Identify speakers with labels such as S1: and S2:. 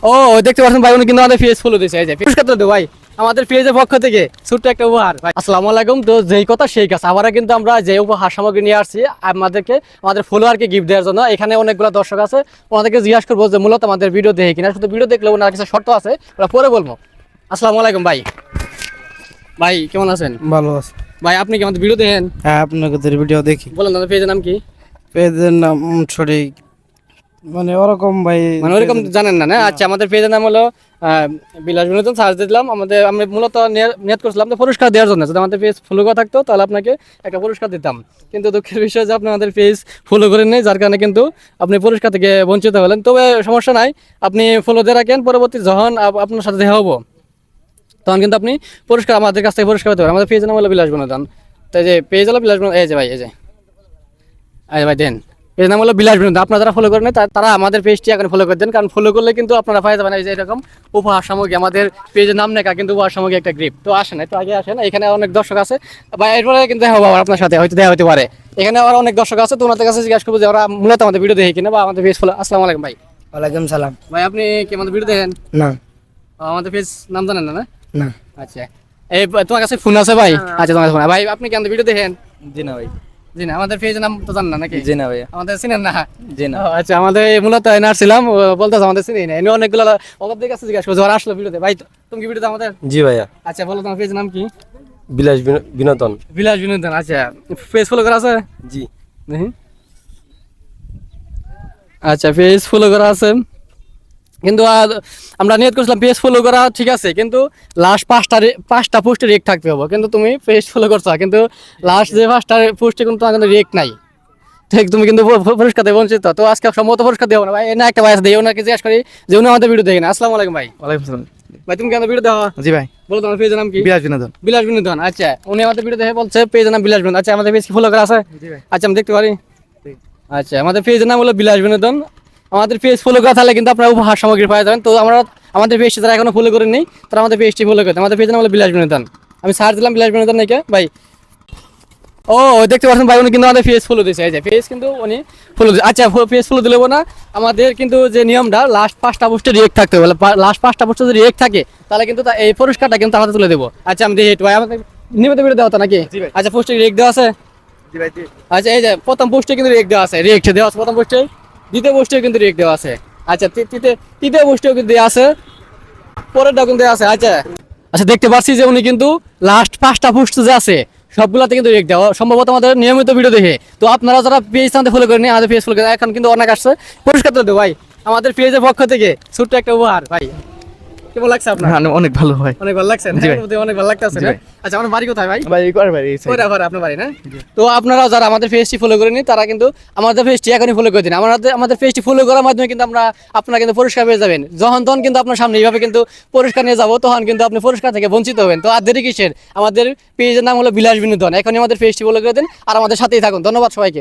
S1: ও দেখতে পাচ্ছেন ভাই, উনি কিন্তু আমাদের পেজ ফলো দিয়েছে। এই যে পুরস্কার তো ভাই আমাদের পেজের পক্ষ থেকে ছোট্ট একটা উপহার। ভাই আসসালামু আলাইকুম। তো যেই কথা সেই কাজ, আবারও কিন্তু আমরা যে উপহার সামগ্রী নিয়ে আসছি আমাদের ফলোয়ারকে গিফট দেওয়ার জন্য। এখানে অনেকগুলো দর্শক আছে, ওনাদেরকে জিজ্ঞাসা করবো যে মূলত আমাদের ভিডিও দেখে কিনা। শুধু ভিডিও দেখলে ওনার কিছু শর্ত আছে, ওরা পরে বলবো। আসসালামু আলাইকুম ভাই। ভাই কেমন আছেন?
S2: ভালো আছে।
S1: ভাই আপনি কি আমাদের ভিডিও দেখেন?
S2: হ্যাঁ, আপনাদের ভিডিও দেখি।
S1: বলেন আমাদের পেজের নাম কি?
S2: পেজের নাম সঠিক মানে ওরকম ভাই,
S1: মানে ওরকম জানেন না? না আচ্ছা, আমাদের পেজের নাম হলো বিলাস বিনোদন। সার্চ দিলাম, আমি মূলত নিয়ত করছিলাম যে পুরস্কার দেওয়ার জন্য। যদি আমাদের পেজ ফলো করা থাকতো তাহলে আপনাকে একটা পুরস্কার দিতাম, কিন্তু দুঃখের বিষয় যে আপনি আমাদের পেজ ফলো করেন নাই, যার কারণে কিন্তু আপনি পুরস্কার থেকে বঞ্চিত হলেন। তবে সমস্যা নাই, আপনি ফলো দিয়ে রাখেন, পরবর্তী যখন আপনার সাথে দেখা হবো তখন কিন্তু আপনি পুরস্কার আমাদের কাছ থেকে পুরস্কার পেতে পারেন। আমাদের পেজের নাম হলো বিলাস বিনোদন। তাই যে পেজ হলো বিলাস বিনোদন। এই যে ভাই, এই যে ভাই দেন, এর নাম হলো বিলাস বিনোদন। আপনারা যারা ফলো করেন তারা আমাদের পেজটি এখন ফলো করে দেন, কারণ ফলো করলে কিন্তু আপনারা পাই যাবেন এই যে এরকম উপহার সামগ্রী। আমাদের পেজের নাম নেকা কিন্তু উপহার সামগ্রী একটা গ্রিপ। তো আসেন, একটু আগে আসেন, এখানে অনেক দর্শক আছে বা এরপরে কিন্তু দেখা হবো আপনার সাথে, হয়তো দেখা হতে পারে। এখানে আবার অনেক দর্শক আছে, তো ওনাদের কাছে জিজ্ঞাসা করবো যে ওরা মূলত আমাদের ভিডিও দেখে কিনা বা আমাদের পেজ ফলো। আসসালামু আলাইকুম ভাই।
S2: ওয়ালাইকুম সালাম।
S1: ভাই আপনি কি আমাদের ভিডিও দেখেন?
S2: না
S1: আমাদের পেজ নাম জানেন না? না
S2: না।
S1: আচ্ছা, এই তোমার কাছে ফোন আছে ভাই? আচ্ছা, তোমার কাছে ফোন। ভাই আপনি কি আমাদের ভিডিও দেখেন?
S2: জি না ভাই।
S1: জি না, আমাদের পেজের নাম তো জানেন না নাকি?
S2: জি না ভাইয়া।
S1: আমাদের চিনেন না?
S2: জি না।
S1: আচ্ছা, আমাদের মূলত এনার ছিলাম, বলতেছে আমাদের চিনি না। এনে অনেকগুলো ওদের কাছে জিজ্ঞাসা করছে, ওরা আসলো ভিডিওতে। ভাই তুমি কি ভিডিওতে আমাদের?
S2: জি ভাইয়া।
S1: আচ্ছা বলো, তোমার পেজের নাম কি?
S2: বিলাস বিনোদন।
S1: বিলাস বিনোদন। আচ্ছা, পেজ ফলো করা আছে?
S2: জি।
S1: দেখি। আচ্ছা, পেজ ফলো করা আছে, কিন্তু আমরা নিয়ত করছিলাম পেজ ফলো করা ঠিক আছে, কিন্তু লাস্ট পাঁচটা পোস্টে রেক থাকতে হবে। কিন্তু তুমি পেজ ফলো করছো, কিন্তু লাস্ট যে পাঁচটা পোস্টে কিন্তু তোমার কিন্তু রেক নাই। ঠিক, তুমি কিন্তু পুরস্কার দিয়ে বঞ্চিত। তো আজকে সম্ভবত পুরস্কার দেবো না ভাই। না একটা ভাই আছে, দিয়ে ওনাকে জিজ্ঞাসা করি যে উনি আমাদের ভিডিও দেখেন। আসসালামু আলাইকুম ভাই।
S2: ওয়ালাইকুম সালাম।
S1: ভাই তুমি কি আমাদের ভিডিও দেখো?
S2: জি ভাই।
S1: বলো তোমার পেজের নাম কি?
S2: বিলাস বিনোদন।
S1: বিলাস বিনোদন। আচ্ছা, উনি আমাদের ভিডিও দেখে বলছে পেজের নাম বিলাস বিনোদন। আচ্ছা, আমাদের পেজ কি ফলো করা আছে?
S2: জি ভাই।
S1: আচ্ছা, আমি দেখতে পারি? আচ্ছা, আমাদের পেজের নাম হলো বিলাস বিনোদন। আমাদের পেজ ফলো করা থাকলে কিন্তু আপনারা উপহার সামগ্রী পাওয়া যাবেন। তো আমরা আমাদের পেজটি যারা এখনো ফলো করেননি তারা আমাদের পেজটি ফলো করতে। আমাদের পেজের নাম হলো বিলাস বিনোদন। আমি সার্চ দিলাম বিলাস বিনোদন নাকি ভাই। ও দেখতে পাচ্ছেন ভাই, উনি কিন্তু আমাদের পেজ ফলো দিয়েছে। এই যে পেজ কিন্তু উনি ফলো দিয়েছে। আচ্ছা, পেজ ফলো দিলেও না, আমাদের কিন্তু যে নিয়মটা লাস্ট পাঁচটা পোস্টে রিয়েক্ট থাকতে হবে। লাস্ট পাঁচটা পোস্টে যদি রিয়েক্ট থাকে তাহলে কিন্তু এই পুরস্কারটা কিন্তু আমাদের তুলে দেবো। আচ্ছা, আমি দেখি ভাই, আমাদের নিয়মিত ভিডিও দেওয়া হতো নাকি? আচ্ছা, পোস্টে রিয়েক্ট দেওয়া আছে?
S2: জি ভাই।
S1: আচ্ছা, এই যে প্রথম পোস্টে কিন্তু রিয়েক্ট দেওয়া আছে, রিয়েক্ট দেওয়া আছে প্রথম পোস্টে। দ্বিতীয় পোস্টেও কিন্তু রিয়েক্ট দেওয়া আছে। আচ্ছা, তৃতীয় পোস্টেও কিন্তু দেওয়া আছে, পরেরটাও কিন্তু দেওয়া আছে। আচ্ছা আচ্ছা, দেখতে পাচ্ছি যে উনি কিন্তু লাস্ট পাঁচটা পোস্ট যে আছে সবগুলাতে কিন্তু রিয়েক্ট দেওয়া, সম্ভবত আমাদের নিয়মিত ভিডিও দেখে। তো আপনারা যারা পেজ ফলো করেন আমাদের পেজ ফলো করেন, এখন কিন্তু অনেক আসছে পুরস্কার তো দেবো ভাই আমাদের পেজের পক্ষ থেকে ছোট্ট একটা উপহার। ভাই কেমন লাগছে আপনার?
S2: অনেক ভালো ভাই।
S1: অনেক ভালো লাগছে না? অনেক ভালো লাগতেছে না? আচ্ছা, আমার বাড়ি কোথায় ভাই?
S2: ভাই কর ভাই।
S1: আপনার বাড়ি না? তো আপনারা যারা আমাদের পেজটি ফলো করেনি তারা কিন্তু আমাদের পেজটি এখনই ফলো করে দিন। আমাদের পেজটি ফলো করার মাধ্যমে কিন্তু আপনারা কিন্তু পুরস্কার পেয়ে যাবেন। তখন কিন্তু আপনার সামনে এইভাবে কিন্তু পুরস্কার নিয়ে যাবো, তখন কিন্তু আপনি পুরস্কার থেকে বঞ্চিত হবেন। তো আর দেরি কিসের? আমাদের পেজের নাম হলো বিলাস বিনোদন। এখনই আমাদের পেজটি ফলো করে দিন আর আমাদের সাথেই থাকুন। ধন্যবাদ সবাইকে।